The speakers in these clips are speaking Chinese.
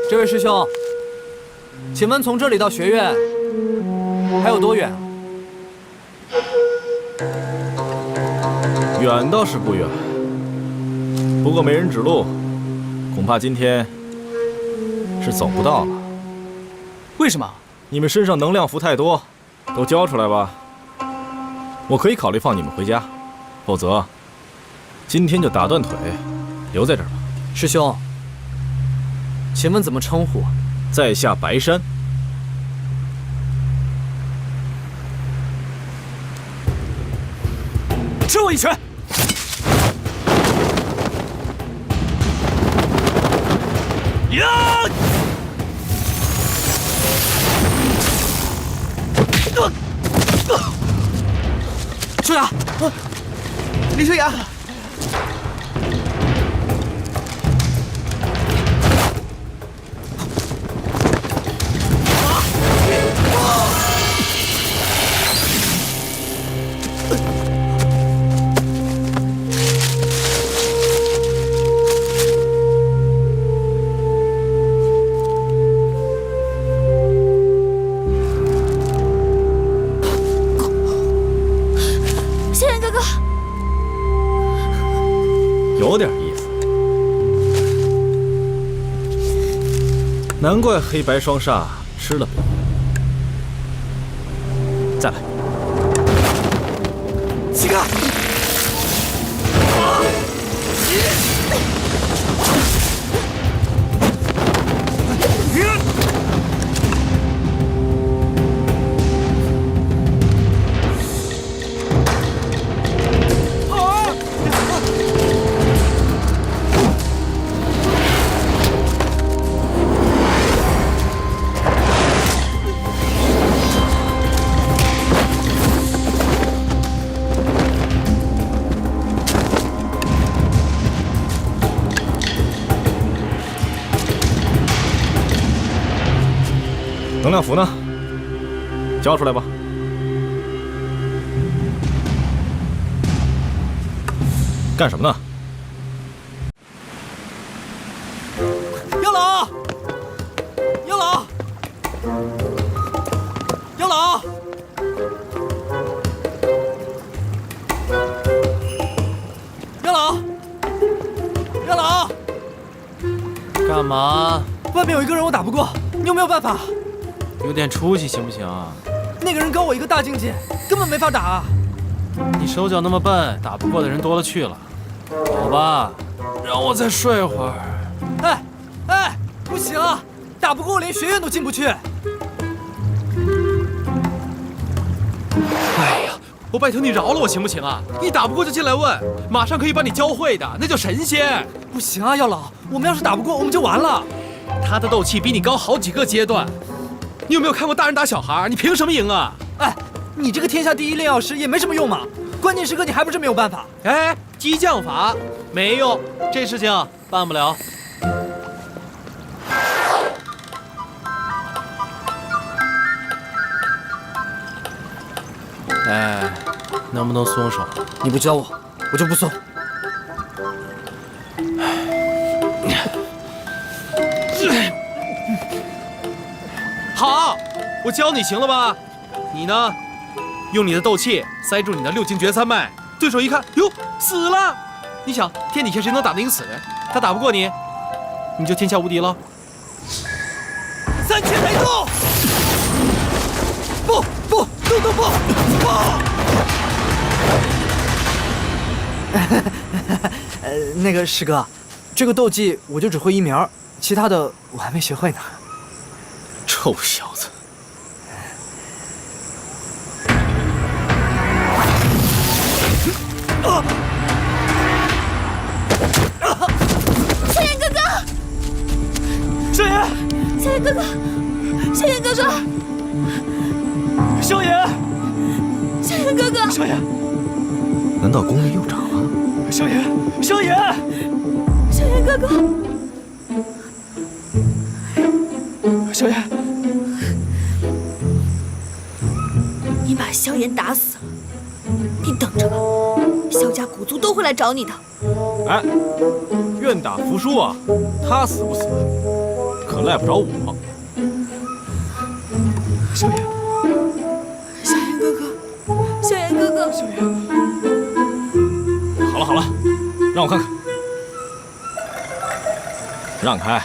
这位师兄，请问从这里到学院还有多远啊？远倒是不远，不过没人指路，恐怕今天是走不到了。为什么？你们身上能量符太多，都交出来吧。我可以考虑放你们回家，否则今天就打断腿，留在这儿吧。师兄，请问怎么称呼？在下白山。吃我一拳！呀！秋雅，李秋雅，仙人哥哥，有点意思，难怪黑白双煞吃了本。再来，七哥，能量符呢？交出来吧。干什么呢？杨老，杨老，杨老，杨老，杨老，干嘛？外面有一个人我打不过，你有没有办法？有点出息行不行啊？那个人高我一个大境界，根本没法打啊！你手脚那么笨，打不过的人多了去了。走吧，让我再睡会儿。哎，哎，不行啊，打不过我连学院都进不去。哎呀，我拜托你饶了我行不行啊？你打不过就进来问，马上可以把你教会的，那叫神仙。不行啊，药老，我们要是打不过，我们就完了。他的斗气比你高好几个阶段，你有没有看过大人打小孩？你凭什么赢啊？哎，你这个天下第一炼药师也没什么用嘛，关键时刻你还不是没有办法。哎，激将法没用，这事情办不了。哎，能不能松手？你不教我，我就不送。好，我教你行了吧？你呢，用你的斗气塞住你的六经诀三脉，对手一看，哟，死了！你想，天底下谁能打得赢死人？他打不过你，你就天下无敌了。三千雷动！不，不！那个师哥，这个斗技我就只会一苗，其他的我还没学会呢。臭小子！萧炎哥哥，萧炎，萧炎哥哥，萧炎哥哥，萧炎，萧炎哥哥，萧炎，难道功力又长了？萧炎，萧炎，萧炎哥哥，萧炎，你把萧炎打死了，你等着吧，萧家古族都会来找你的。哎，愿打服输啊！他死不死，可赖不着我。萧炎，萧炎哥哥，萧炎哥哥，萧炎，好了好了，让我看看，让开。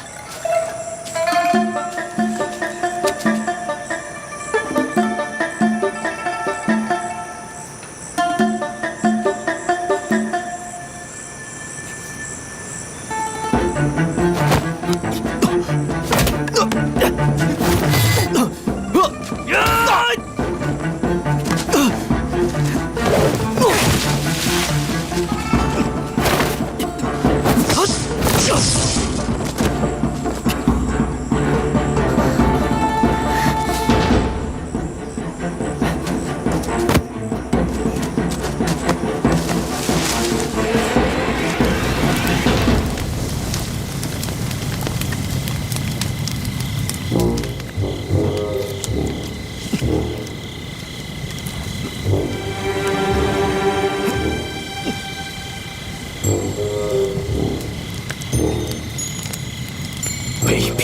卑鄙，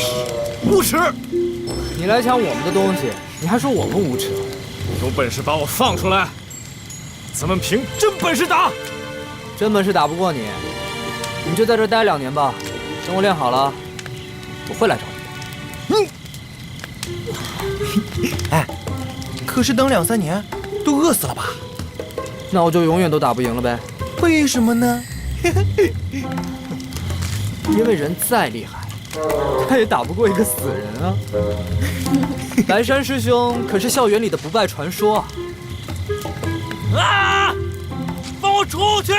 无耻！你来抢我们的东西，你还说我们无耻？有本事把我放出来，咱们凭真本事打！真本事打不过你，你就在这待2年吧。等我练好了，我会来找你的。哎，可是等2、3年，都饿死了吧？那我就永远都打不赢了呗。为什么呢？因为人再厉害，他也打不过一个死人啊。白山师兄可是校园里的不败传说啊！啊！放我出去！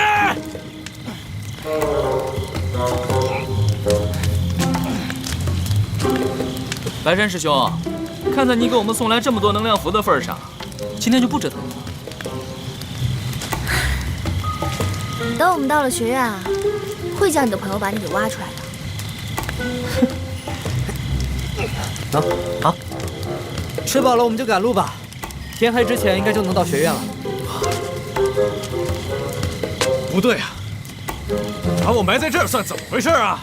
白山师兄，看在你给我们送来这么多能量符的份上，今天就不折腾你了。等我们到了学院啊，会叫你的朋友把你给挖出来的。好，吃饱了我们就赶路吧，天黑之前应该就能到学院了。不对啊，把我埋在这儿算怎么回事啊？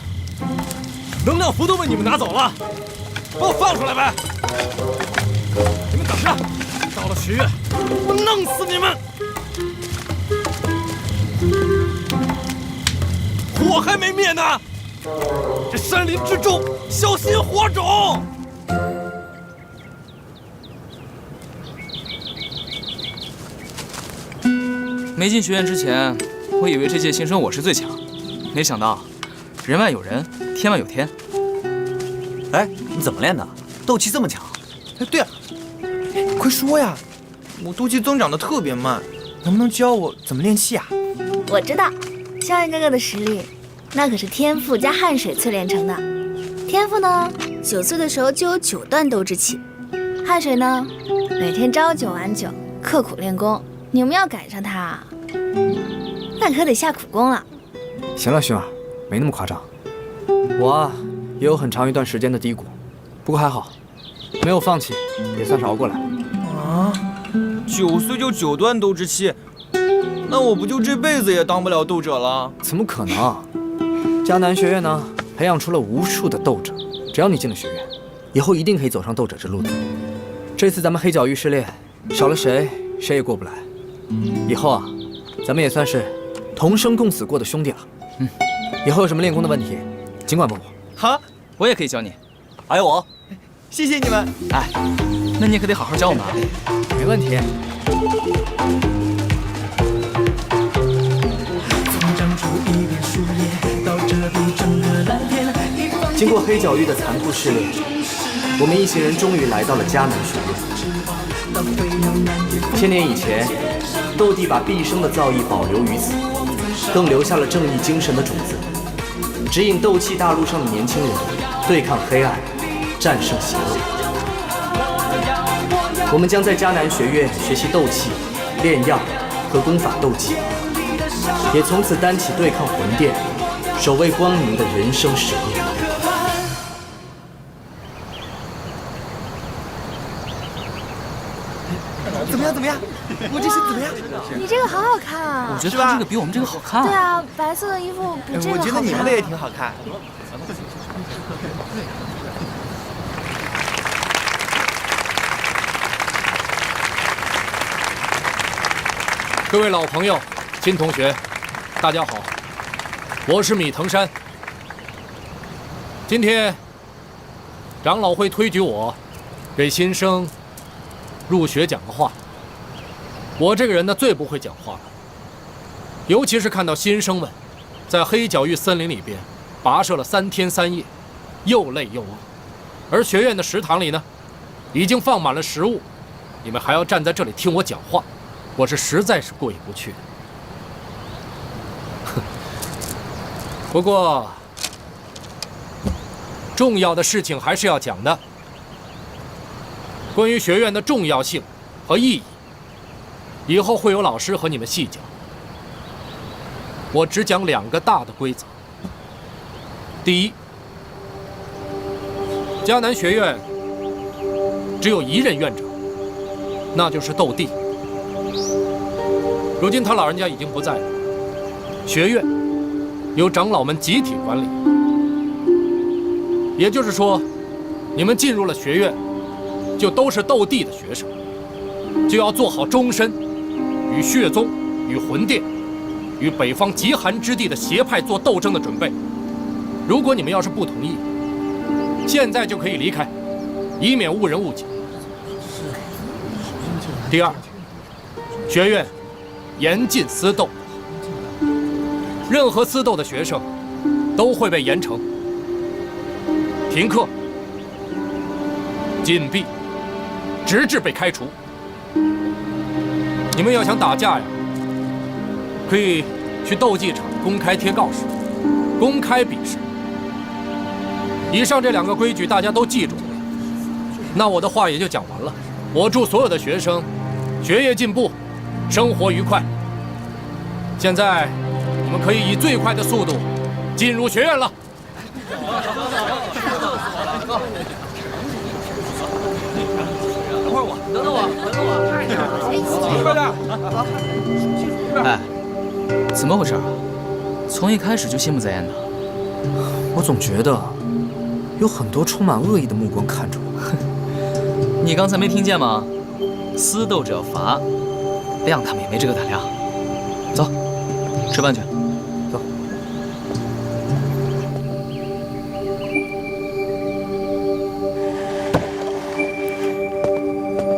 能量符都被你们拿走了，把我放出来呗！你们等着，到了学院，我弄死你们！火还没灭呢，这山林之中小心火种！没进学院之前，我以为这届新生我是最强，没想到人外有人，天外有天。哎，你怎么练的？斗气这么强？哎，对啊，快说呀！我斗气增长的特别慢，能不能教我怎么练气啊？我知道，萧炎哥哥的实力，那可是天赋加汗水淬炼成的。天赋呢，9岁的时候就有9段斗之气；汗水呢，每天朝9晚9，刻苦练功。你们要赶上他，那可得下苦功了。行了，薰儿，没那么夸张。我啊，也有很长一段时间的低谷，不过还好，没有放弃，也算是熬过来了。啊，9岁就9段斗之气，那我不就这辈子也当不了斗者了？怎么可能？迦南学院呢，培养出了无数的斗者，只要你进了学院，以后一定可以走上斗者之路的。这次咱们黑角域试炼，少了谁，谁也过不来。以后啊，咱们也算是同生共死过的兄弟了。以后有什么练功的问题，尽管问我。好，我也可以教你。还有我，谢谢你们。哎，那你也可得好好教我们啊。没问题。经过黑角域的残酷试炼，我们一行人终于来到了迦南学院。千年以前，斗帝把毕生的造诣保留于此，更留下了正义精神的种子，指引斗气大陆上的年轻人对抗黑暗，战胜邪恶。我们将在迦南学院学习斗气、炼药和功法斗技，也从此担起对抗魂殿、守卫光明的人生使命。怎么样？怎么样？我这身怎么样？你这个好好看啊！我觉得他这个比我们这个好看。对啊，白色的衣服比这个好看。我觉得你们的也挺好看。各位老朋友、新同学，大家好，我是米腾山。今天，长老会推举我给新生入学讲个话。我这个人呢，最不会讲话了，尤其是看到新生们在黑角域森林里边跋涉了3天3夜，又累又饿，而学院的食堂里呢，已经放满了食物，你们还要站在这里听我讲话。我是实在是过意不去。不过，重要的事情还是要讲的。关于学院的重要性和意义，以后会有老师和你们细讲。我只讲2个大的规则。第一，迦南学院只有1任院长，那就是斗帝。如今他老人家已经不在了，学院由长老们集体管理。也就是说，你们进入了学院，就都是斗帝的学生，就要做好终身与血宗、与魂殿、与北方极寒之地的邪派做斗争的准备。如果你们要是不同意，现在就可以离开，以免误人误己。第二，学院严禁私斗，任何私斗的学生都会被严惩、停课、禁闭，直至被开除。你们要想打架呀，可以去斗技场公开贴告示，公开比试。以上这2个规矩大家都记住了，那我的话也就讲完了。我祝所有的学生学业进步，生活愉快。现在你们可以以最快的速度进入学院了。等等我。快点！哎，怎么回事啊？从一开始就心不在焉的。我总觉得有很多充满恶意的目光看着我。你刚才没听见吗？私斗只要罚，亮他们也没这个胆量。走，吃饭去。走。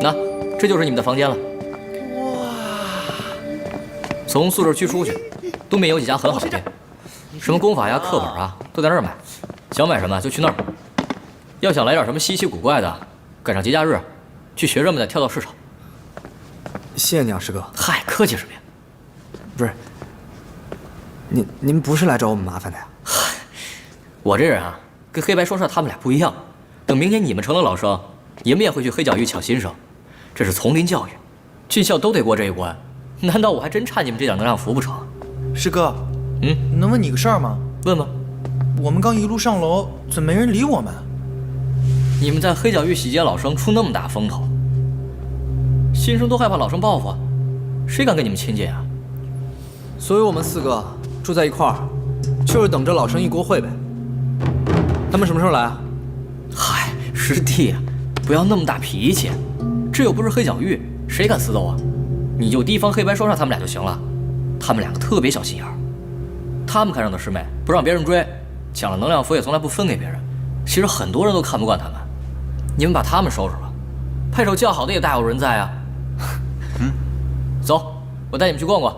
那这就是你们的房间了。哇！从宿舍区出去，东边有几家很好的店，什么功法呀、课本啊，都在那儿买。想买什么就去那儿。要想来点什么稀奇古怪的，赶上节假日，去学生们的跳蚤市场。谢谢你啊，师哥。嗨，客气什么呀？不是，您不是来找我们麻烦的呀？嗨，我这人啊，跟黑白双煞他们俩不一样。等明年你们成了老生，你们也会去黑角域抢新生，这是丛林教育，进校都得过这一关。难道我还真差你们这点能量符不成？师哥，能问你个事儿吗？问吧。我们刚一路上楼，怎么没人理我们？你们在黑角域洗劫老生出那么大风头，新生都害怕老生报复，谁敢跟你们亲近啊？所以我们4个住在一块儿，就是等着老生一锅烩呗。他们什么时候来啊？嗨，师弟，不要那么大脾气，这又不是黑角域，谁敢私斗啊？你就提防黑白双煞他们俩就行了。他们2个特别小心眼儿，他们看上的师妹不让别人追，抢了能量符也从来不分给别人。其实很多人都看不惯他们，你们把他们收拾了，配手较好的也大有人在啊。走，我带你们去逛逛，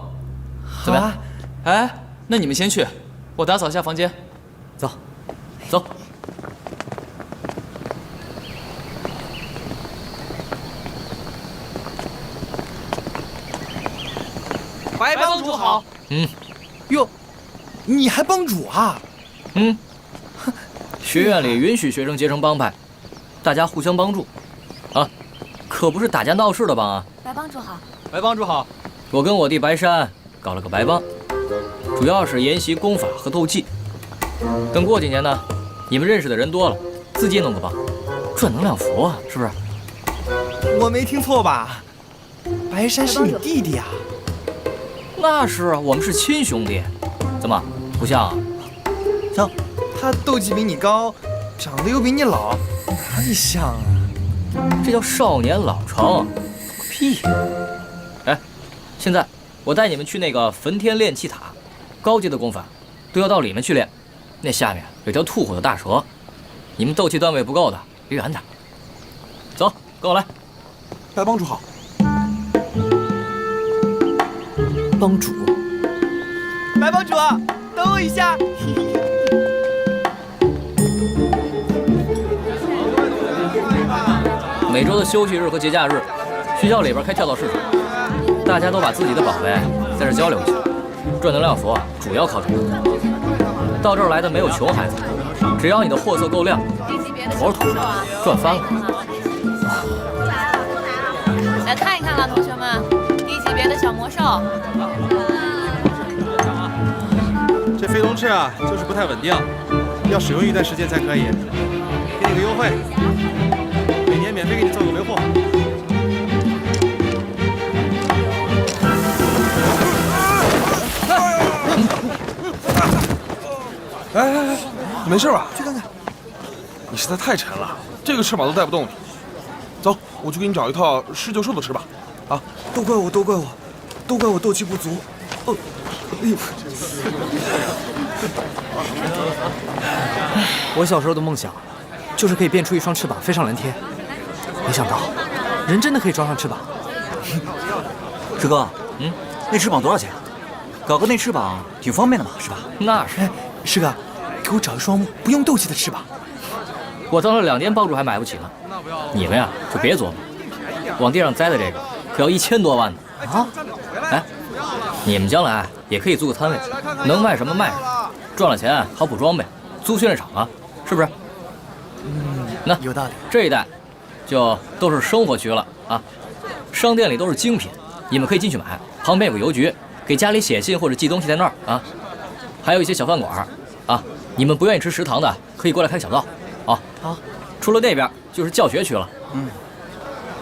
怎么样？哎，那你们先去，我打扫一下房间。走，走。白帮主好。哟，你还帮主啊？学院里允许学生结成帮派，大家互相帮助，啊，可不是打架闹事的帮啊。白帮主好。白帮主好。我跟我弟白山搞了个白帮，主要是研习功法和斗技。等过几年呢，你们认识的人多了，自己弄个帮，赚能量符啊，是不是？我没听错吧？白山是你弟弟啊？那是啊，我们是亲兄弟，怎么不像啊？像，他斗技比你高，长得又比你老，哪里像啊？这叫少年老成，个屁！哎，现在我带你们去那个焚天炼气塔，高阶的功法都要到里面去练。那下面有条吐火的大蛇，你们斗气段位不够的，离远点。走，跟我来。白帮主好。帮主，白帮主，等我一下。每周的休息日和节假日，学校里边开跳蚤市场，大家都把自己的宝贝在这交流一下。赚能量符主要靠这个。到这儿来的没有穷孩子，只要你的货色够亮，活土赚翻了。来看一看了，同学们，低级别的小魔兽。这飞龙翅啊，就是不太稳定，要使用一段时间才可以。给你个优惠，每年免费给你做个维护。哎，没事吧？去看看。你实在太沉了，这个翅膀都带不动你。走，我去给你找一套施救兽的翅膀。啊，都怪我，都怪我，都怪我斗气不足。哦，哎呦！我小时候的梦想，就是可以变出一双翅膀飞上蓝天。没想到，人真的可以装上翅膀。师哥，那翅膀多少钱？搞个那翅膀挺方便的嘛，是吧？那是。师哥，给我找一双不用斗气的翅膀。我当了2年帮主还买不起呢，你们呀就别琢磨，往地上栽的这个可要1000多万呢啊！哎，你们将来也可以租个摊位，能卖什么卖什么，赚了钱好补装备，租训练场啊，是不是？那有道理。这一带就都是生活区了啊，商店里都是精品，你们可以进去买，旁边有个邮局，给家里写信或者寄东西在那儿啊，还有一些小饭馆啊，你们不愿意吃食堂的可以过来开小灶。好，除了那边就是教学区了。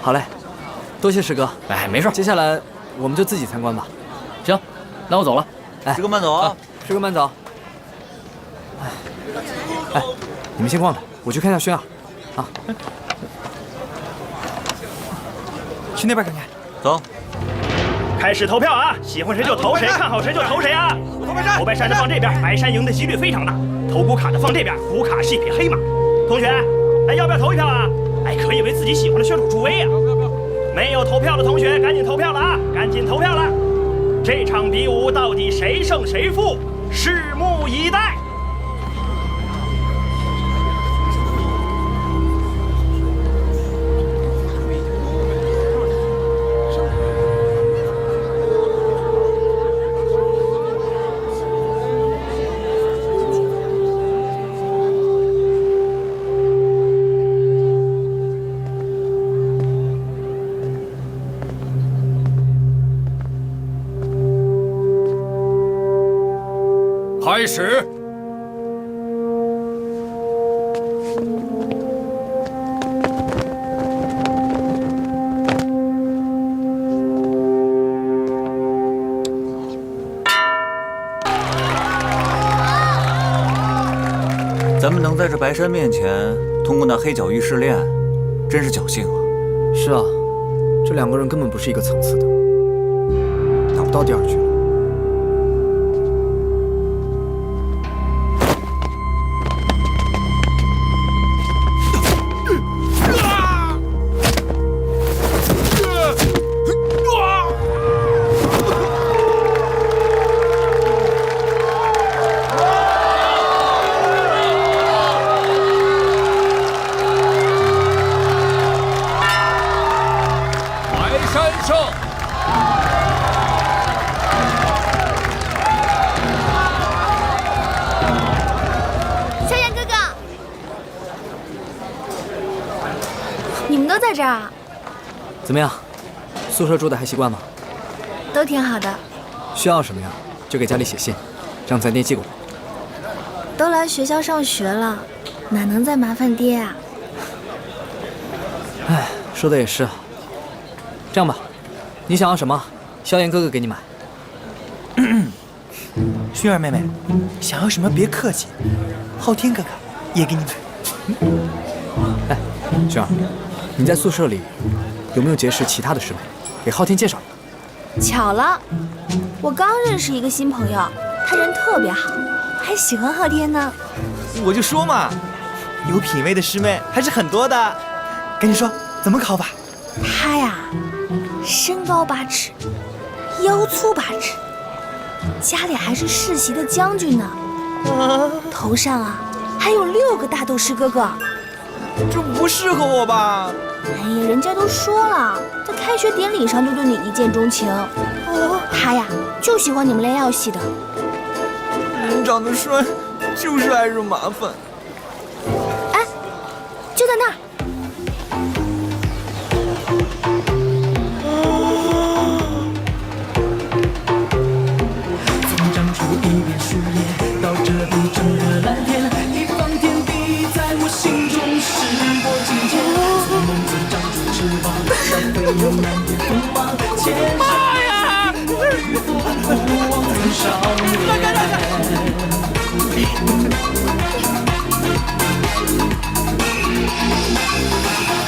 好嘞，多谢师哥。哎，没事。接下来我们就自己参观吧。行，那我走了。哎，师哥慢走啊！师哥慢走。哎，你们先逛着，我去看下轩儿。啊，去那边看看。走。开始投票啊！喜欢谁就投谁，看好谁就投谁啊！投白山的放这边，白山赢的几率非常大。投古卡的放这边，古卡是一匹黑马。同学，哎，要不要投一票啊？哎，可以为自己喜欢的选手助威啊！没有投票的同学，赶紧投票了啊！赶紧投票了！这场比武到底谁胜谁负，拭目以待。开始。咱们能在这白山面前通过那黑角域试炼，真是侥幸啊！是啊，这2个人根本不是一个层次的，打不到第2局了。在这儿啊？怎么样？宿舍住的还习惯吗？都挺好的。需要什么呀？就给家里写信，让咱爹寄过来。都来学校上学了，哪能再麻烦爹啊？哎，说的也是。这样吧，你想要什么，萧炎哥哥给你买。薰儿妹妹，想要什么别客气，昊天哥哥也给你买。哎，薰儿，你在宿舍里有没有结识其他的师妹？给昊天介绍一个。巧了，我刚认识一个新朋友，他人特别好，还喜欢昊天呢。我就说嘛，有品位的师妹还是很多的。赶紧说，怎么考法？他呀，身高8尺，腰粗8尺，家里还是世袭的将军呢。头上啊还有6个大斗师哥哥。这不适合我吧？哎呀，人家都说了，在开学典礼上就对你一见钟情。他呀就喜欢你们炼药系的。人长得帅，就是爱惹麻烦。哎，就在那儿。从长出一片树叶，到这里整个蓝天，一方天地在我心中石破境迁。从梦中长出翅膀，让飞流满天风芒。妈呀！不忘曾少年。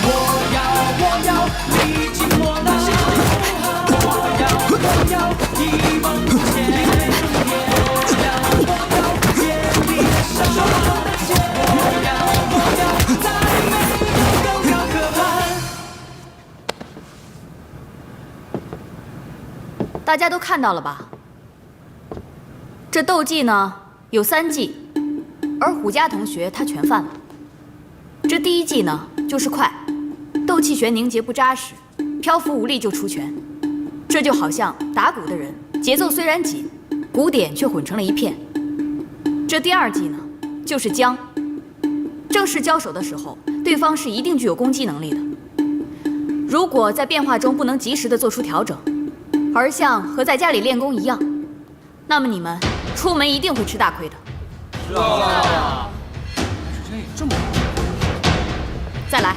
我要历尽磨难，我要一往无前，我要竭力闪烁的剑，我要在每个高高可攀。大家都看到了吧？这斗技呢有3技，而虎家同学他全犯了。这第1技呢就是快，斗气旋凝结不扎实，漂浮无力就出拳。这就好像打鼓的人，节奏虽然紧，鼓点却混成了一片。这第2技呢就是僵，正式交手的时候，对方是一定具有攻击能力的。如果在变化中不能及时的做出调整，而像和在家里练功一样，那么你们出门一定会吃大亏的。是啊。这么再来。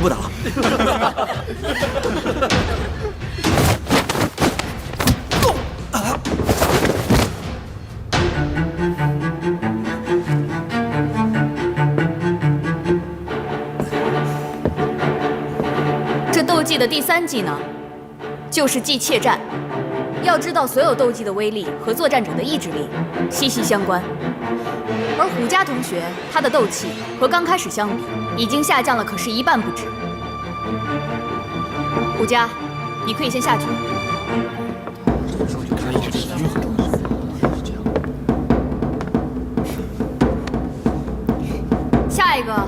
不打。这斗技的第3技呢，就是技怯战。要知道，所有斗技的威力和作战者的意志力息息相关。而虎家同学他的斗气和刚开始相比，已经下降了，可是1半不止。虎家，你可以先下去。下一个，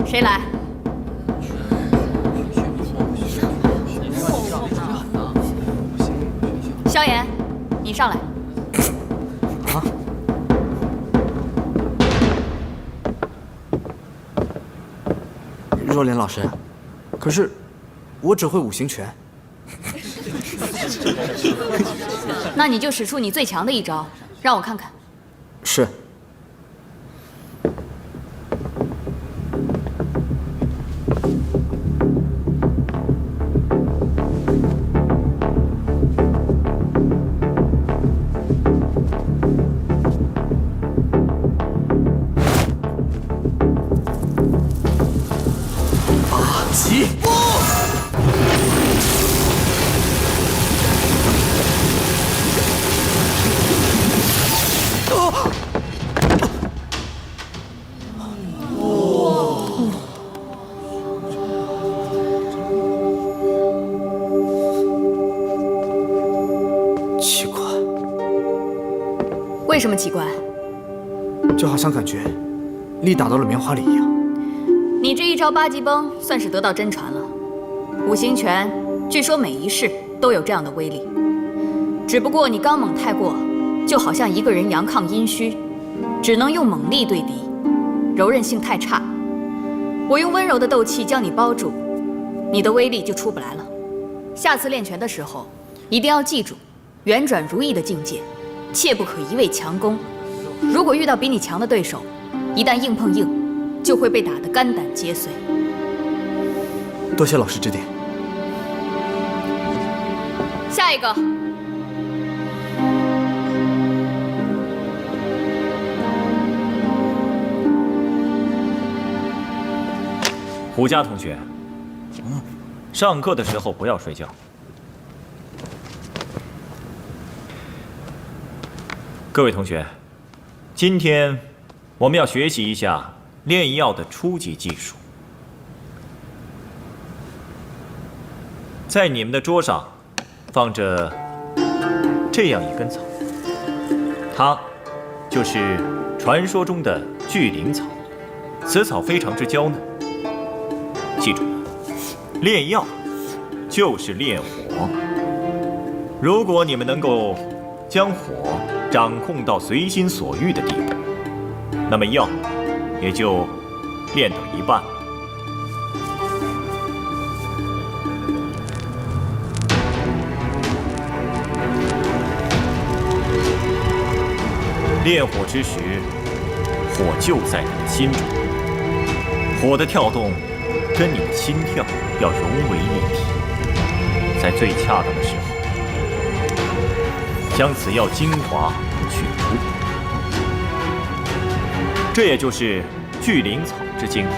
谁来？萧炎，你上来。啊？若莲老师，可是我只会5行拳。那你就使出你最强的一招，让我看看。是。奇怪，为什么奇怪？就好像感觉力打到了棉花里一样。你这一招8级崩算是得到真传了。5行拳据说每一式都有这样的威力，只不过你刚猛太过，就好像一个人阳亢阴虚，只能用猛力对敌，柔韧性太差。我用温柔的斗气将你包住，你的威力就出不来了。下次练拳的时候，一定要记住圆转如意的境界，切不可一味强攻。如果遇到比你强的对手，一旦硬碰硬，就会被打得肝胆皆碎。多谢老师指点。下一个。胡佳同学，上课的时候不要睡觉。各位同学，今天我们要学习一下炼药的初级技术。在你们的桌上放着这样一根草，它就是传说中的巨灵草。此草非常之娇嫩。记住，炼药就是炼火。如果你们能够将火掌控到随心所欲的地步，那么药也就炼到一半。炼火之时，火就在你的心中，火的跳动跟你的心跳要融为一体，在最恰当的时候，将此药精华取出，这也就是巨灵草之精华。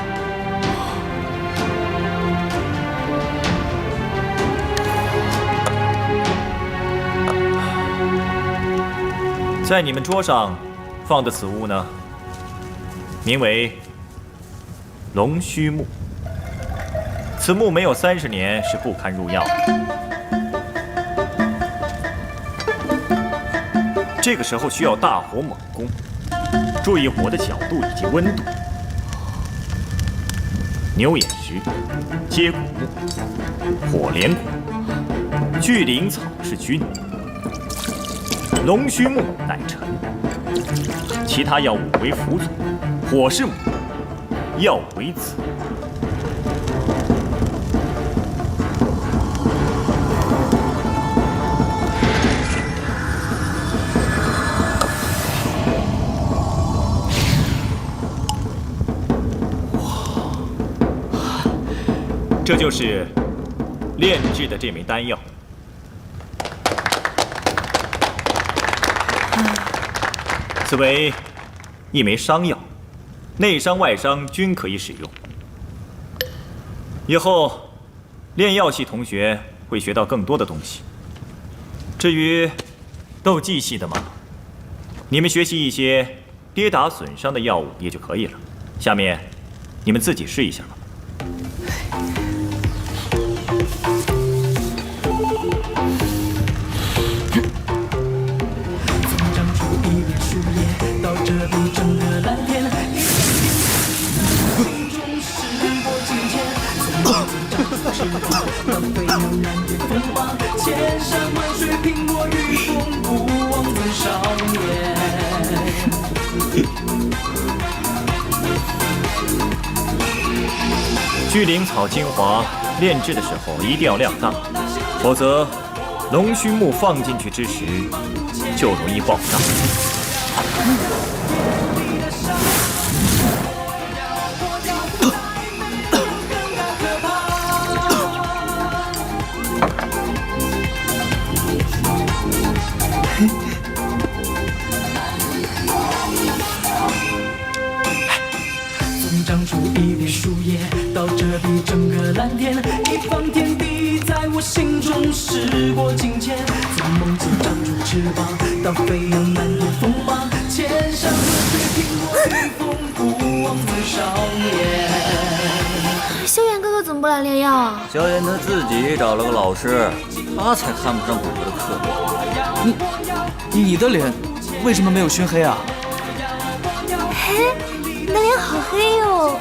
在你们桌上放的此物呢，名为龙须木。此木没有30年是不堪入药的。这个时候需要大火猛攻，注意火的角度以及温度。牛眼石、接骨木、火莲骨、巨灵草是君，龙须木乃臣，其他药物为辅佐。火是母，药为子。这就是炼制的这枚丹药。此为一枚伤药，内伤外伤均可以使用。以后炼药系同学会学到更多的东西。至于斗技系的嘛，你们学习一些跌打损伤的药物也就可以了。下面你们自己试一下吧。到这里整个蓝天，心中是我境界，从梦中长出翅膀，到飞扬南边风华，千山万水凭我御风，不枉此少年。巨灵草精华炼制的时候一定要量大，否则龙须木放进去之时就容易爆炸。总长出一片树叶，到这里整个蓝天，一方天地在我心中是我境界，从梦中长出翅膀，到飞扬南边风华，千山万水凭我御风，不枉此少年。萧炎哥哥怎么不来炼药啊？萧炎他自己找了个老师，他才看不上我们的课。你的脸为什么没有熏黑啊？嘿，你的脸好黑哟！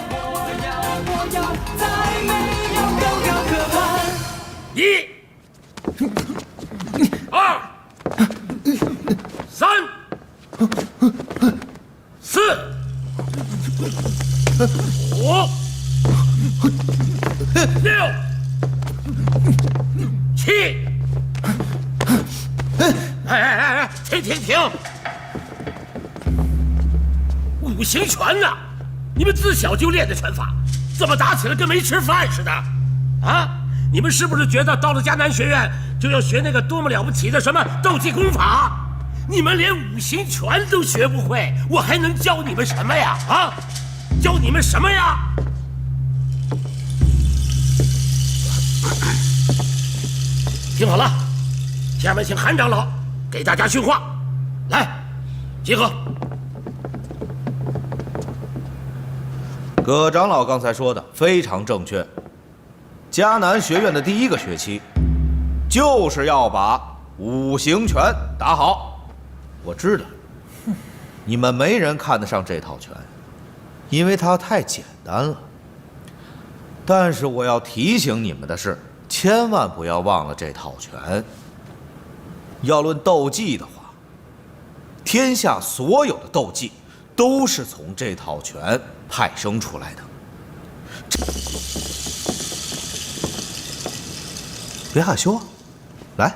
一、二、三、四、五、哎！停！五行拳呐，你们自小就练的拳法，怎么打起来跟没吃饭似的？啊！你们是不是觉得到了迦南学院就要学那个多么了不起的什么斗技功法？你们连五行拳都学不会，我还能教你们什么呀？啊！教你们什么呀？听好了，下面请韩长老给大家训话。来，集合。葛长老刚才说的非常正确。迦南学院的第1个学期，就是要把五行拳打好。我知道，你们没人看得上这套拳，因为它太简单了。但是我要提醒你们的是，千万不要忘了这套拳。要论斗技的话，天下所有的斗技都是从这套拳派生出来的。别害羞啊，来。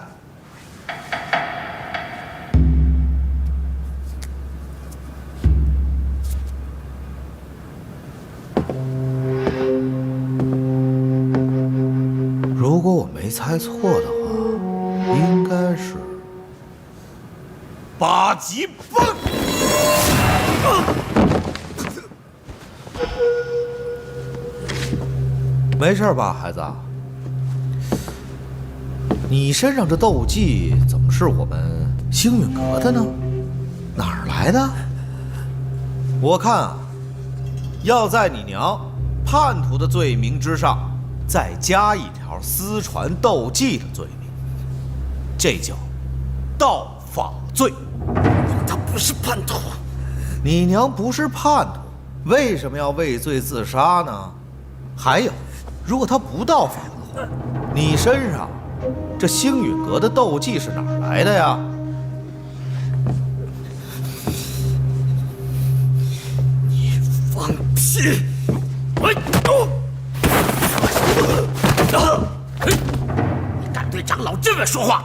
如果我没猜错的话，应该是8级棒。没事吧，孩子？你身上这斗技怎么是我们星陨阁的呢？哪儿来的？我看啊，要在你娘叛徒的罪名之上，再加一条私传斗技的罪名，这叫盗仿罪。他不是叛徒。你娘不是叛徒，为什么要畏罪自杀呢？还有，如果他不盗仿的话，你身上这星陨阁的斗技是哪儿来的呀？你放屁！你敢对长老这么说话？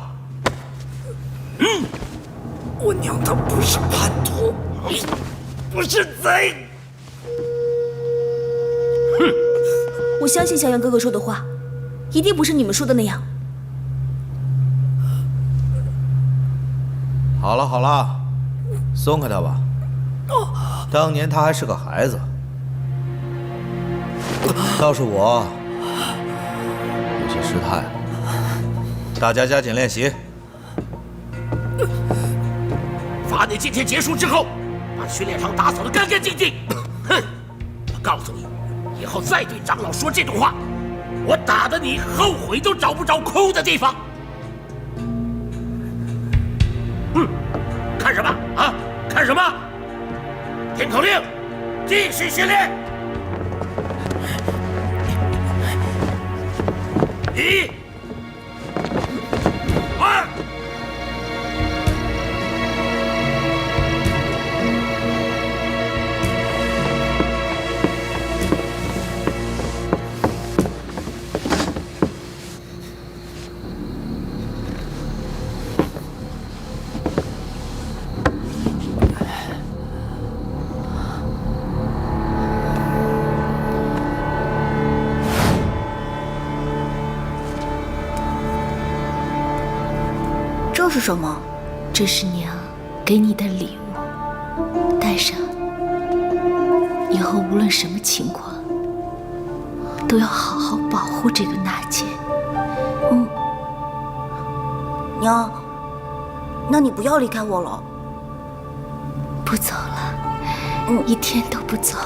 我娘她不是叛徒，不是贼。我相信小袁哥哥说的话，一定不是你们说的那样。好了好了，松开他吧。当年他还是个孩子，倒是我有些失态了。大家加紧练习。罚你今天结束之后，把训练场打扫得干干净净。哼！我告诉你，以后再对长老说这种话，我打得你后悔都找不着哭的地方。看什么啊？看什么？听口令，继续训练。1、2。这是什么？这是娘给你的礼物，带上。以后无论什么情况，都要好好保护这个娜姐。娘，那你不要离开我了。不走了，一天都不走。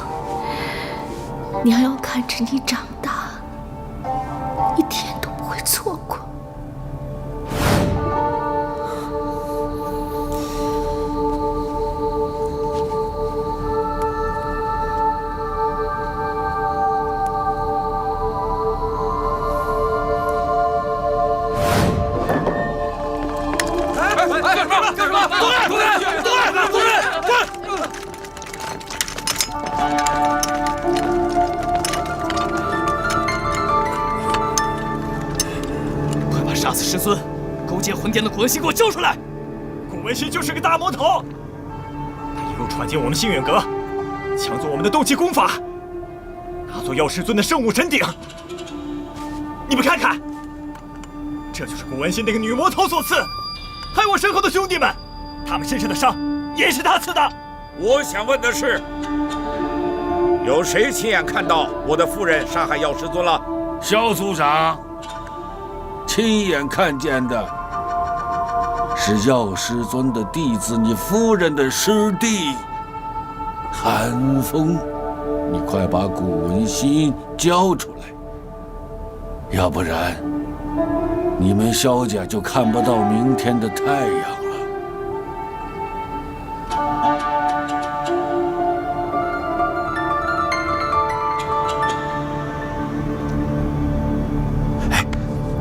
娘要看着你长大，一天都不会错过。杀死师尊，勾结魂殿的鬼魂星给我交出来！古文熙就是个大魔头，他一路闯进我们星远阁，抢走我们的斗气功法，拿走药师尊的圣物神鼎。你们看看，这就是古文熙那个女魔头所赐，还有我身后的兄弟们，他们身上的伤也是他赐的。我想问的是，有谁亲眼看到我的夫人杀害药师尊了？萧族长亲眼看见的是药师尊的弟子，你夫人的师弟韩风。你快把古文熙交出来，要不然你们萧家就看不到明天的太阳了。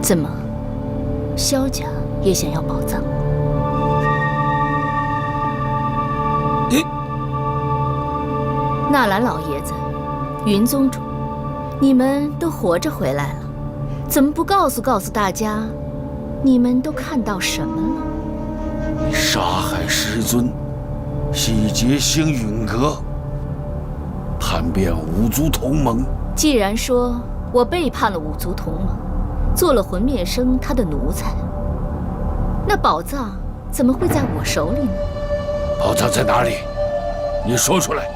怎么，萧家也想要宝藏？纳兰老爷子，云宗主，你们都活着回来了，怎么不告诉大家，你们都看到什么了？你杀害师尊，洗劫星陨阁，叛变五族同盟。既然说我背叛了五族同盟，做了魂灭生他的奴才，那宝藏怎么会在我手里呢？宝藏在哪里？你说出来，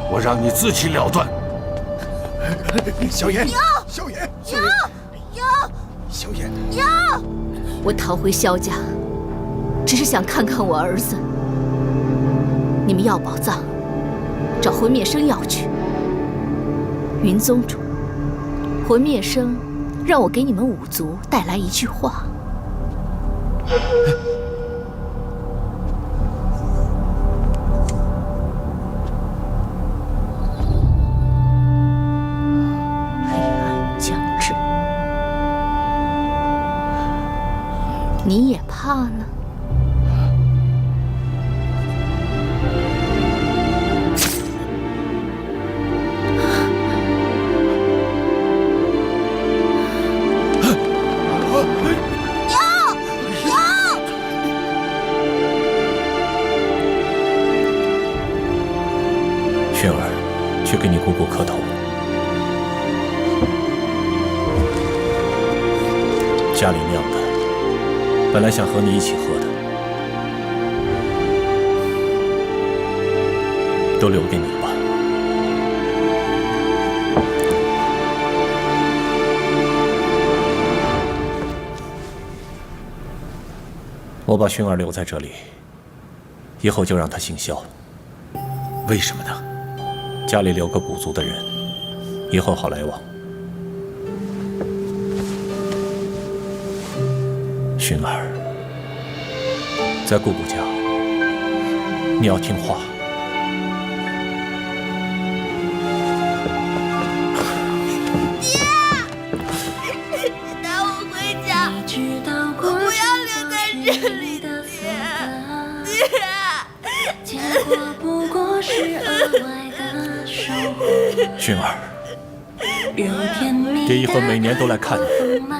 我让你自己了断。萧炎，萧炎，萧炎，我逃回萧家，只是想看看我儿子。你们要宝藏，找魂灭生要去。云宗主，魂灭生让我给你们五族带来一句话。你也怕了？轩儿，去给你姑姑磕头。家里酿的。本来想和你一起喝的，都留给你吧。我把薰儿留在这里，以后就让她姓萧。为什么呢？家里留个古族的人，以后好来往。薰儿，在姑姑家，你要听话。爹，你带我回家，我不要留在这里，爹。薰儿，爹以后每年都来看你。梦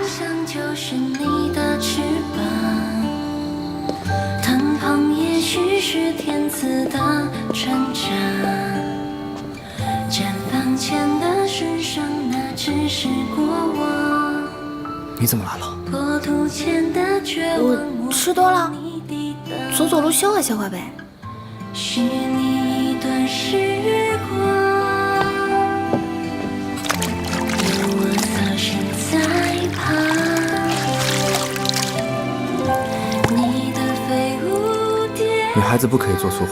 想就是你的翅膀，thân旁也许是天赐的成长。绽放前的世上，那只是过往。你怎么来了？破土前的绝望，我吃多了，走路消化消化呗。是你一段时光。女孩子不可以做粗活。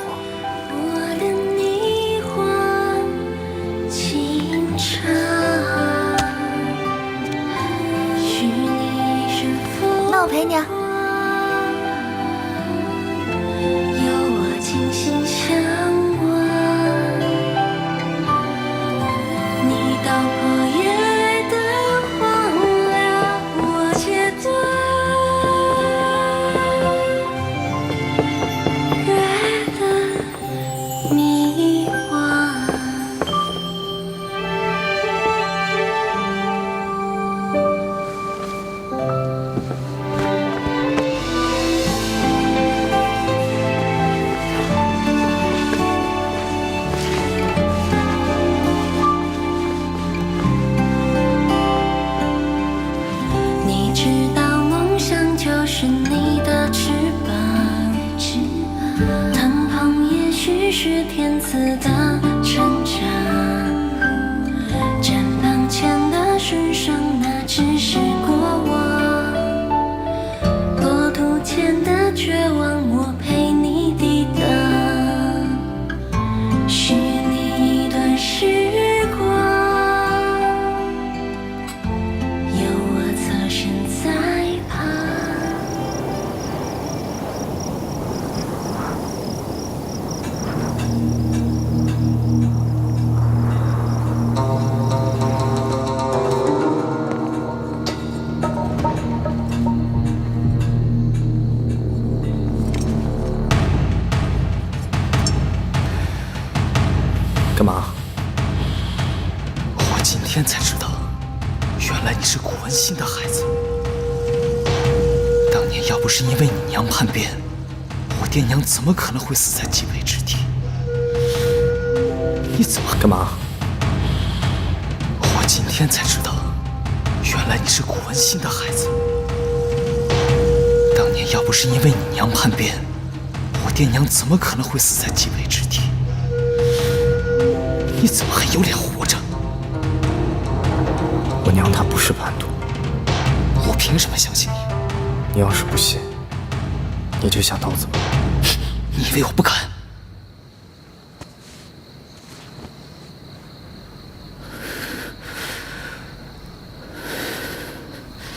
那我陪你啊。是天赐的成长，肩膀前的顺伤，那只是过往。国土前的绝望，我陪你抵挡。许你一段时光，有我侧身在旁。干嘛？我今天才知道，原来你是古文新的孩子。当年要不是因为你娘叛变，我爹娘怎么可能会死在极北之地？你怎么干嘛？我今天才知道，原来你是古文新的孩子。当年要不是因为你娘叛变，我爹娘怎么可能会死在极北之地？你怎么还有脸活着？我娘她不是叛徒，我凭什么相信你？你要是不信，你就下刀子吧。你以为我不敢？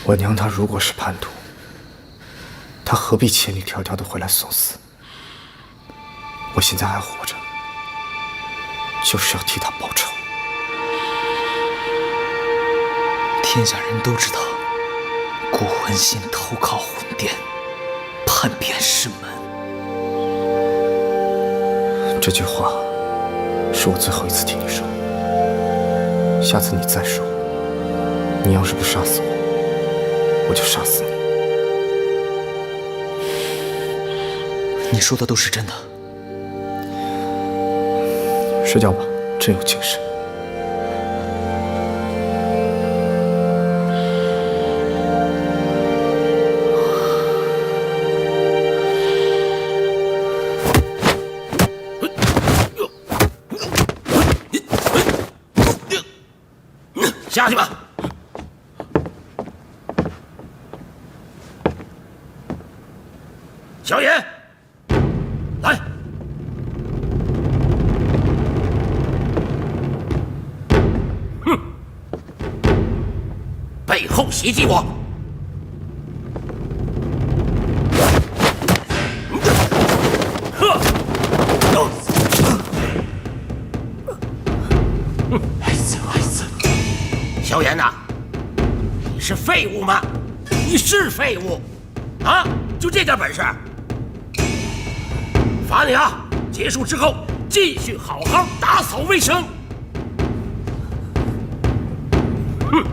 我娘她如果是叛徒，她何必千里迢迢的回来送死？我现在还活着，就是要替她报仇。天下人都知道，顾文新投靠魂殿，叛变师门。这句话是我最后一次听你说，下次你再说，你要是不杀死我，我就杀死你。你说的都是真的。睡觉吧，真有精神。下去吧。小野，来。哼，背后袭击我。萧炎呐，你是废物吗？你是废物，啊？就这点本事？罚你啊！结束之后继续好好打扫卫生。哼！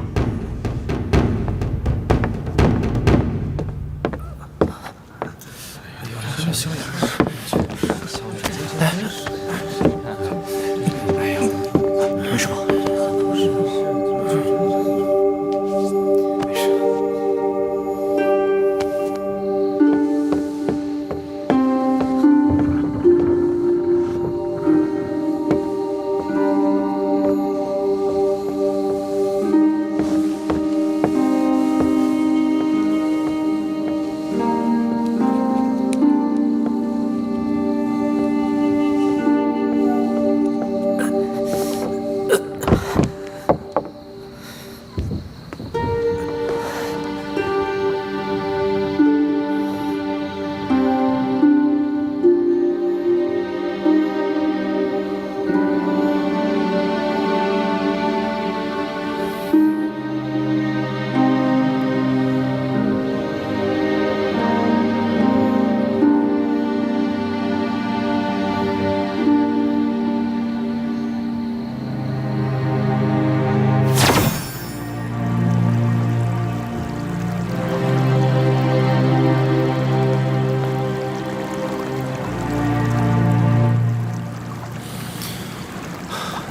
萧炎，没事吧？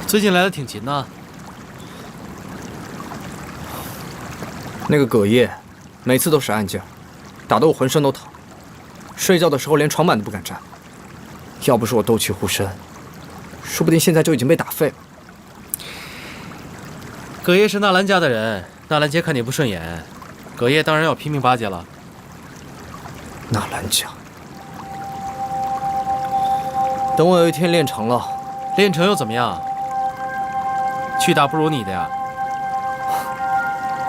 最近来的挺勤呐。那个葛叶，每次都是暗劲，打得我浑身都疼，睡觉的时候连床板都不敢沾。要不是我斗气护身，说不定现在就已经被打废了。葛爷是纳兰家的人，纳兰杰看你不顺眼，葛爷当然要拼命巴结了。纳兰家，等我有一天练成了，练成又怎么样？去打不如你的呀。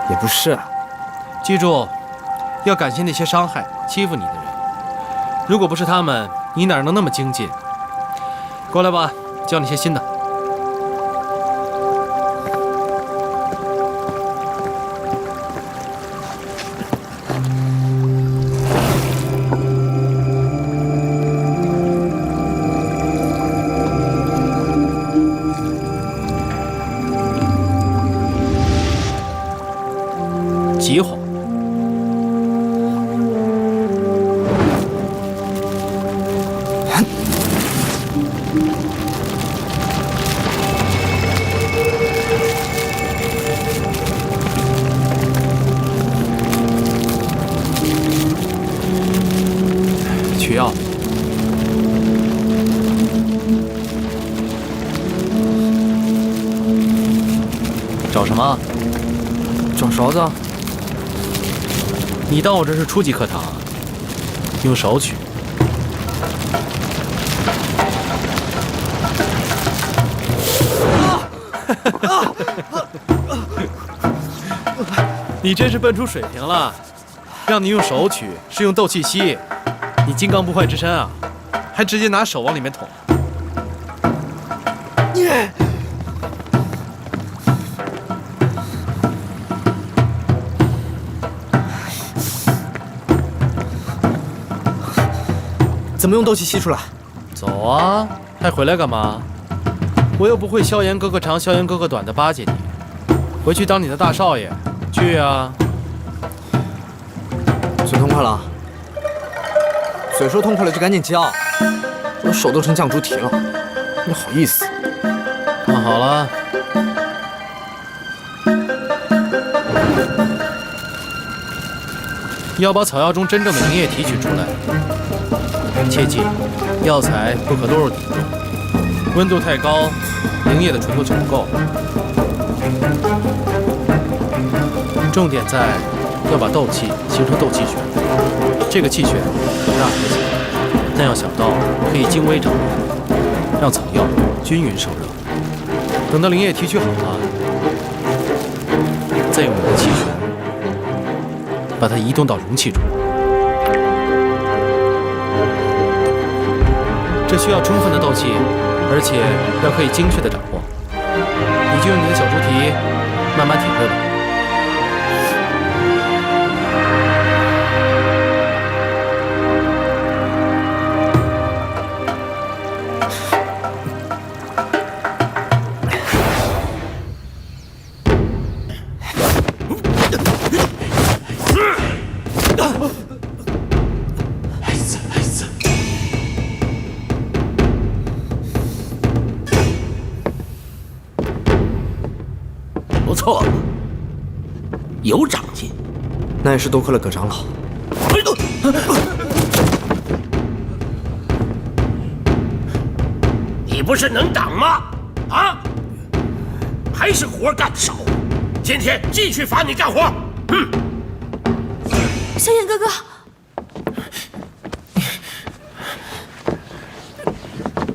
也不是，记住，要感谢那些伤害、欺负你的人。如果不是他们，你哪能那么精进？过来吧，教你些新的。急火。取药。找什么？找勺子。你当我这是初级课堂啊？用手取。你真是笨出水平了！让你用手取，是用斗气吸。你金刚不坏之身啊，还直接拿手往里面捅。怎么用斗气吸出来？走啊，还回来干嘛？我又不会萧炎哥哥长，萧炎哥哥短的巴结你，回去当你的大少爷，去啊！嘴痛快了？嘴说痛快了就赶紧叫，我手都成酱猪蹄了，你好意思？看好了。要把草药中真正的灵液提取出来。切记，药材不可落入体中，温度太高，灵液的纯度就不够。重点在要把斗气形成斗气旋，这个气旋可大可小，但要小到可以精微掌握，让草药均匀受热。等到灵液提取好了，再用你的气旋把它移动到容器中。这需要充分的斗气，而且要可以精确的掌握。你就用你的小猪蹄慢慢体会吧。不错，有长进。那也是多亏了葛长老。你不是能挡吗？啊？还是活干得少。今天继续罚你干活。萧炎哥哥，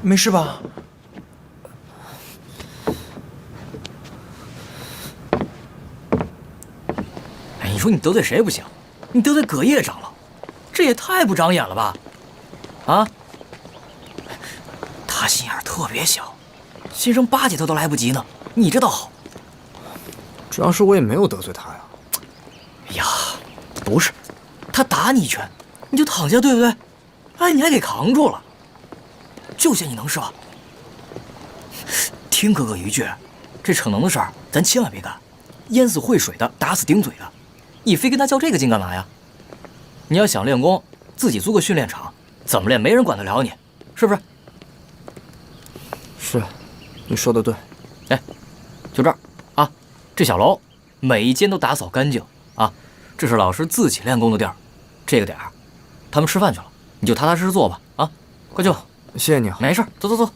没事吧？你说你得罪谁不行，你得罪葛叶长老，这也太不长眼了吧？啊？他心眼特别小，心生巴结他都来不及呢。你这倒好，主要是我也没有得罪他呀。呀，不是，他打你一拳，你就躺下，对不对？哎，你还给扛住了，就嫌你能是吧？听哥哥一句，这逞能的事儿咱千万别干，淹死会水的，打死顶嘴的。你非跟他较这个劲干嘛呀？你要想练功，自己租个训练场，怎么练没人管得了你，是不是？是，你说的对。哎，就这儿啊，这小楼每一间都打扫干净啊，这是老师自己练功的地儿。这个点儿，他们吃饭去了，你就踏踏实实做吧啊，快去吧。谢谢你啊。没事，走走走。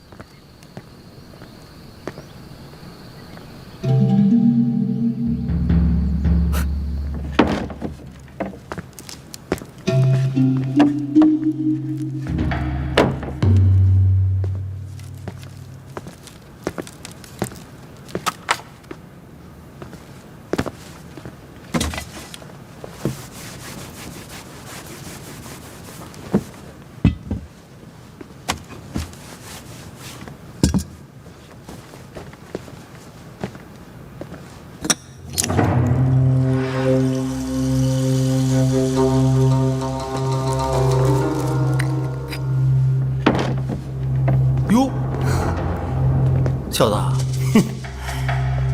小子，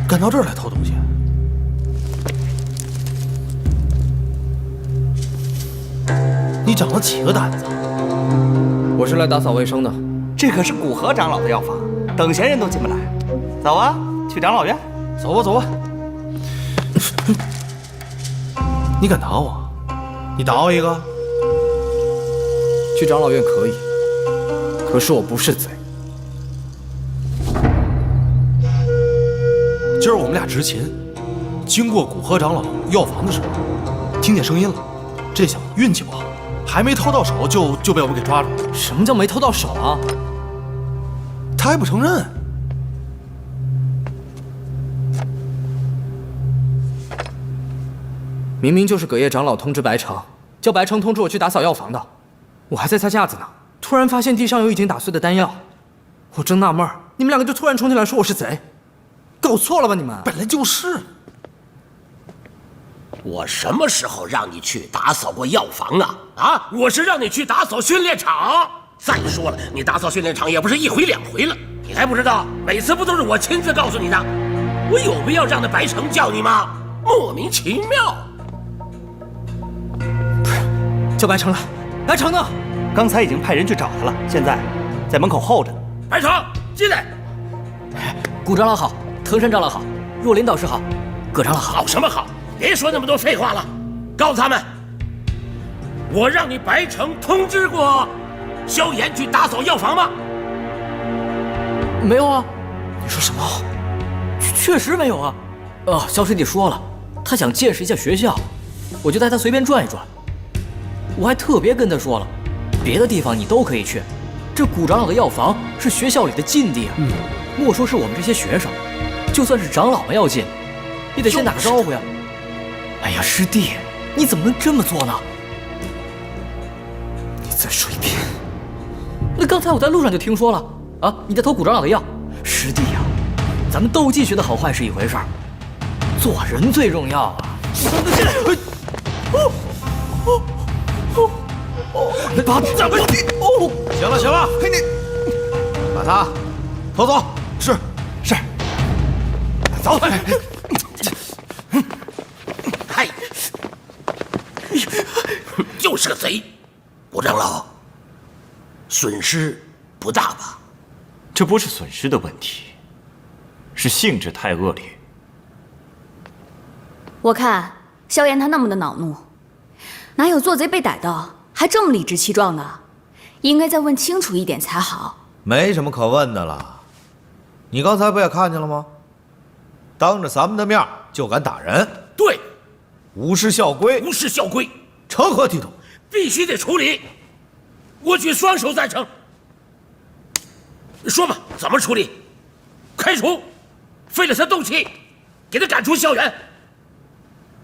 敢到这儿来偷东西？你长了几个胆子？我是来打扫卫生的。这可是古河长老的药房，等闲人都进不来。走啊，去长老院。走吧，走吧。你敢打我？你打我一个？去长老院可以，可是我不是贼。今儿我们俩执勤，经过古河长老药房的时候，听见声音了。这小子运气不好，还没偷到手就被我们给抓住了。什么叫没偷到手啊？他还不承认。明明就是葛叶长老通知白城，叫白城通知我去打扫药房的，我还在擦架子呢，突然发现地上有已经打碎的丹药，我正纳闷儿，你们两个就突然冲进来说我是贼，搞错了吧你们？本来就是。我什么时候让你去打扫过药房啊？啊，我是让你去打扫训练场。再说了，你打扫训练场也不是一回两回了，你还不知道，每次不都是我亲自告诉你的？我有必要让那白城叫你吗？莫名其妙。叫白城来，白城呢？刚才已经派人去找他了，现在在门口候着呢。白城，进来。古长老好，藤山长老好，若琳导师好，葛长老好。好什么好？别说那么多废话了，告诉他们，我让你白城通知过萧炎去打扫药房吗？没有啊。你说什么？确实没有啊。萧师弟说了，他想见识一下学校，我就带他随便转一转。我还特别跟他说了，别的地方你都可以去，这古长老的药房是学校里的禁地啊。莫说是我们这些学生，就算是长老们要进，也得先打个招呼呀。哎呀，师弟，你怎么能这么做呢？你再说一遍。那刚才我在路上就听说了啊，你在偷古长老的药。师弟呀，咱们斗技学的好坏是一回事儿，做人最重要啊！进来！把怎么你？行了行了，嘿你，把他拖走。是。走。嗨，就是个贼。古长老，损失不大吧？这不是损失的问题，是性质太恶劣。我看萧炎他那么的恼怒，哪有做贼被逮的还这么理直气壮的？应该再问清楚一点才好。没什么可问的了，你刚才不也看见了吗？当着咱们的面就敢打人，对，无视校规，无视校规，成何体统？必须得处理。我举双手赞成。说吧，怎么处理？开除，废了他斗气，给他赶出校园。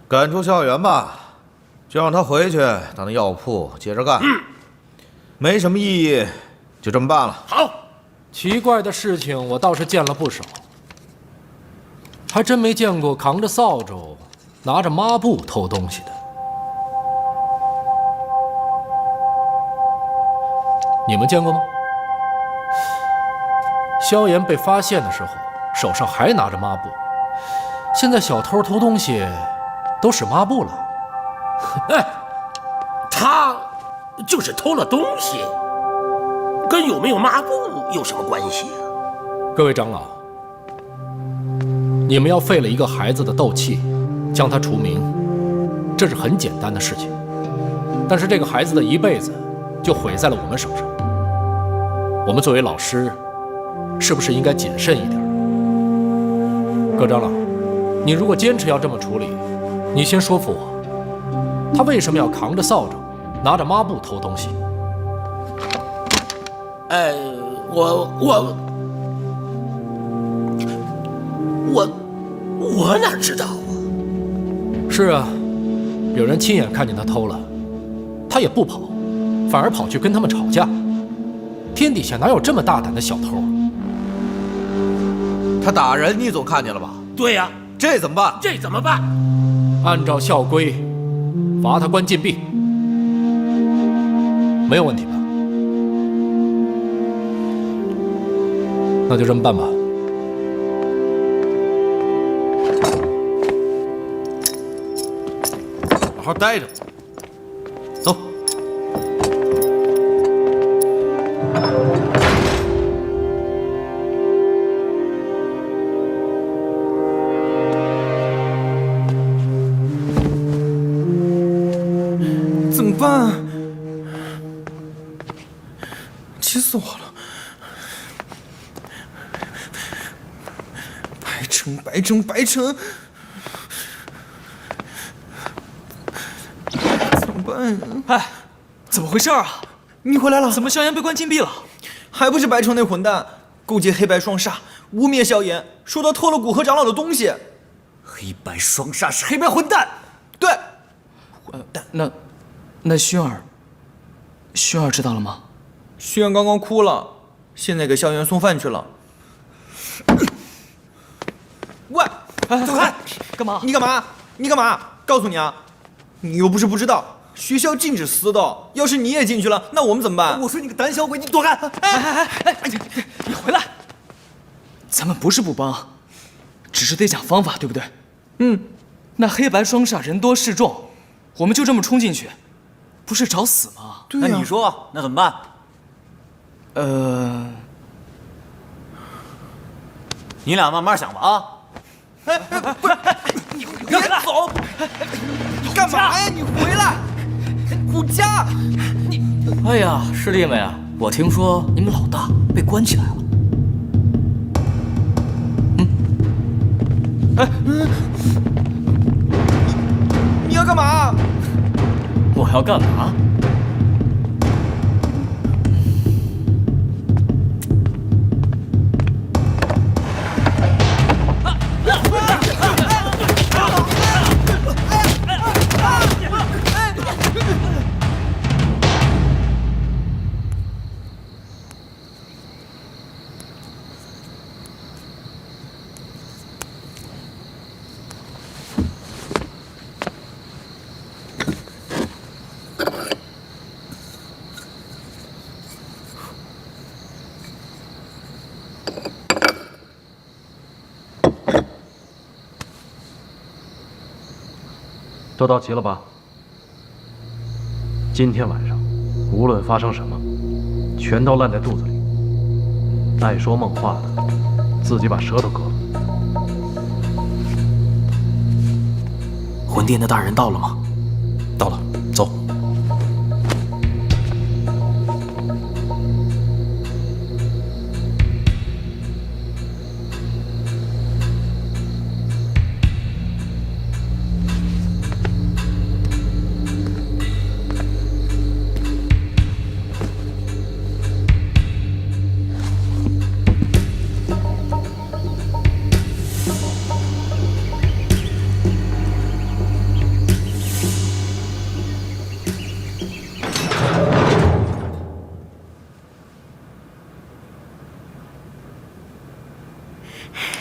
赶出校园吧，就让他回去到那药铺接着干。没什么意义，就这么办了。好。奇怪的事情我倒是见了不少，还真没见过扛着扫帚、拿着抹布偷东西的。你们见过吗？萧炎被发现的时候，手上还拿着抹布，现在小偷偷东西都使抹布了。哎，他就是偷了东西，跟有没有抹布有什么关系啊？各位长老，你们要废了一个孩子的斗气，将他除名，这是很简单的事情。但是这个孩子的一辈子就毁在了我们手上。我们作为老师，是不是应该谨慎一点？葛长老，你如果坚持要这么处理，你先说服我，他为什么要扛着扫帚，拿着抹布偷东西？我哪知道啊？是啊，有人亲眼看见他偷了，他也不跑，反而跑去跟他们吵架。天底下哪有这么大胆的小偷？他打人，你总看见了吧？对呀。这怎么办？这怎么办？按照校规，罚他关禁闭，没有问题吧？那就这么办吧。好待着。走。怎么办？气死我了！白城！怎么办？哎，怎么回事啊？你回来了？怎么萧炎被关禁闭了？还不是白城那混蛋勾结黑白双煞，污蔑萧炎，说他偷了古河长老的东西。黑白双煞是黑白混蛋。对。混蛋。那薰儿知道了吗？薰儿刚刚哭了，现在给萧炎送饭去了。喂，走开！干嘛？你干嘛？告诉你啊，你又不是不知道，学校禁止私斗。要是你也进去了，那我们怎么办？我说你个胆小鬼，你躲开！你回来！咱们不是不帮，只是得讲方法，对不对？那黑白双煞人多势众，我们就这么冲进去，不是找死吗？对呀。那你说，那怎么办？你俩慢慢想吧啊！不是，你别走！干嘛呀？你回来！顾家，你……哎呀，师弟们啊，我听说你们老大被关起来了。你要干嘛？我要干嘛？都到齐了吧？今天晚上，无论发生什么，全都烂在肚子里。爱说梦话的，自己把舌头割了。魂殿的大人到了吗？到了，走。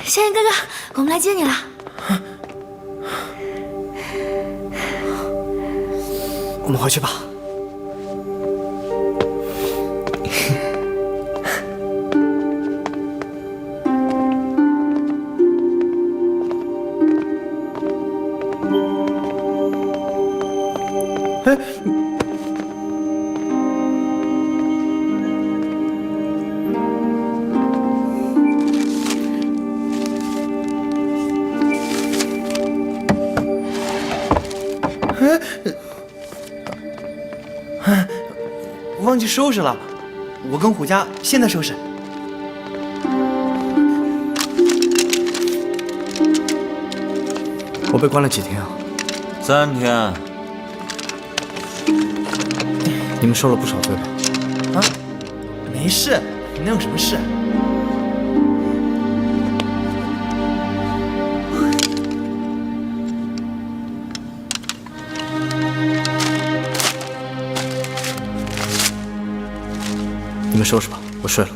萧炎哥哥，我们来接你了。我们回去吧。忘记收拾了，我跟虎家现在收拾。我被关了几天啊？3天。你们受了不少罪吧？啊，没事，能有什么事？你们收拾吧，我睡了。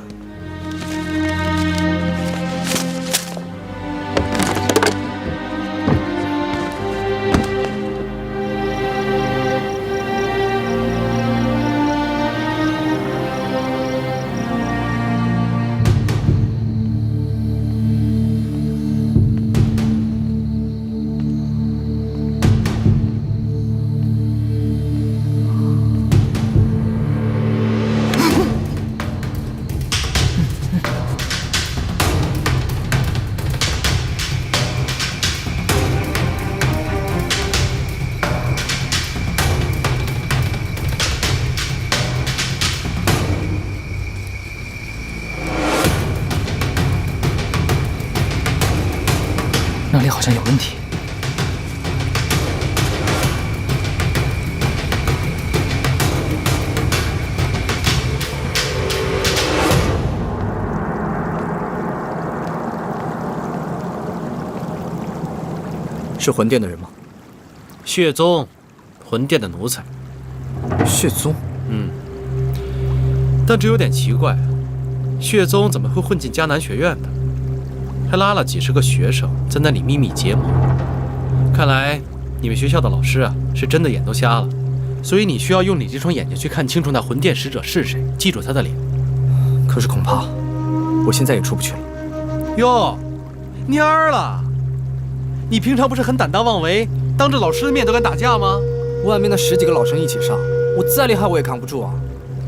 那里好像有问题。是魂殿的人吗？血宗，魂殿的奴才。血宗？但这有点奇怪，血宗怎么会混进迦南学院的？还拉了几十个学生在那里秘密结盟。看来你们学校的老师啊，是真的眼都瞎了。所以你需要用你这双眼睛去看清楚那魂殿使者是谁，记住他的脸。可是恐怕我现在也出不去了。哟，蔫儿了！你平常不是很胆大妄为，当着老师的面都敢打架吗？外面那10几个老生一起上，我再厉害我也扛不住啊！